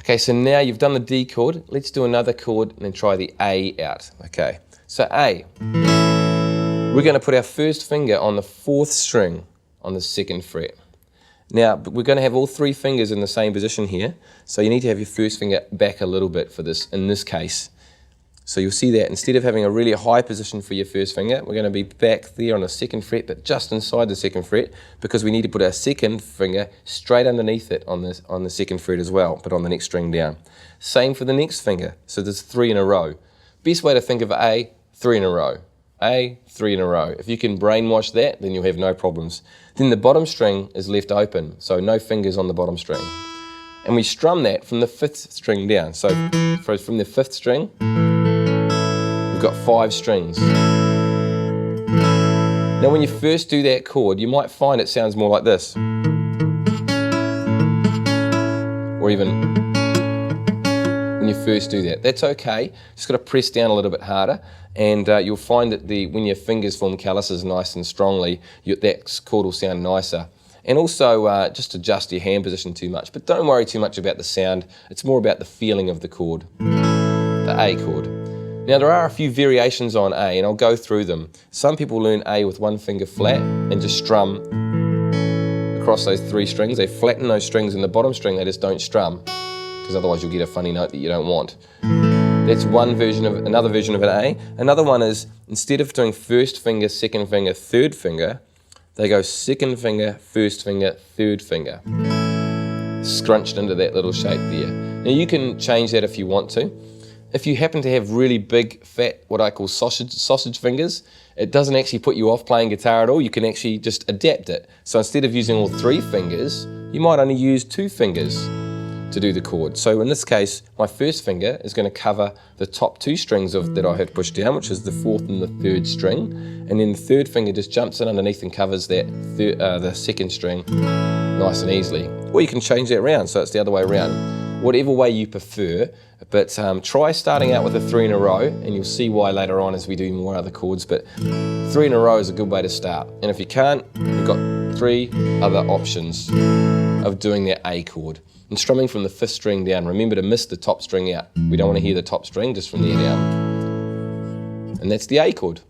Okay, so now you've done the D chord. Let's do another chord and then try the A out. Okay, so A. We're going to put our first finger on the 4th string on the 2nd fret. Now, we're going to have all 3 fingers in the same position here, so you need to have your first finger back a little bit for this, in this case. So you'll see that instead of having a really high position for your first finger, we're going to be back there on the 2nd fret, but just inside the 2nd fret, because we need to put our 2nd finger straight underneath it on the 2nd fret as well, but on the next string down. Same for the next finger, so there's 3 in a row. Best way to think of A, 3 in a row. A, 3 in a row. If you can brainwash that, then you'll have no problems. Then the bottom string is left open, so no fingers on the bottom string. And we strum that from the 5th string down. So from the 5th string, we've got 5 strings. Now when you first do that chord, you might find it sounds more like this. Or even when you first do that. That's okay, just got to press down a little bit harder, and you'll find that when your fingers form calluses nice and strongly, that chord will sound nicer. And also just adjust your hand position too much, but don't worry too much about the sound, it's more about the feeling of the chord, the A chord. Now there are a few variations on A, and I'll go through them. Some people learn A with 1 finger flat and just strum across those 3 strings. They flatten those strings, and the bottom string they just don't strum, because otherwise you'll get a funny note that you don't want. That's another version of an A. Another one is, instead of doing 1st finger, 2nd finger, 3rd finger, they go 2nd finger, 1st finger, 3rd finger, scrunched into that little shape there. Now you can change that if you want to. If you happen to have really big, fat, what I call sausage fingers, it doesn't actually put you off playing guitar at all. You can actually just adapt it. So instead of using all 3 fingers, you might only use 2 fingers to do the chord. So in this case, my 1st finger is going to cover the top 2 strings that I had pushed down, which is the 4th and the 3rd string, and then the 3rd finger just jumps in underneath and covers that the 2nd string nice and easily. Or you can change that around, so it's the other way around. Whatever way you prefer, but try starting out with a 3 in a row, and you'll see why later on as we do more other chords, but 3 in a row is a good way to start. And if you can't, you've got 3 other options of doing that A chord. And strumming from the 5th string down, remember to miss the top string out. We don't want to hear the top string, just from there down. And that's the A chord.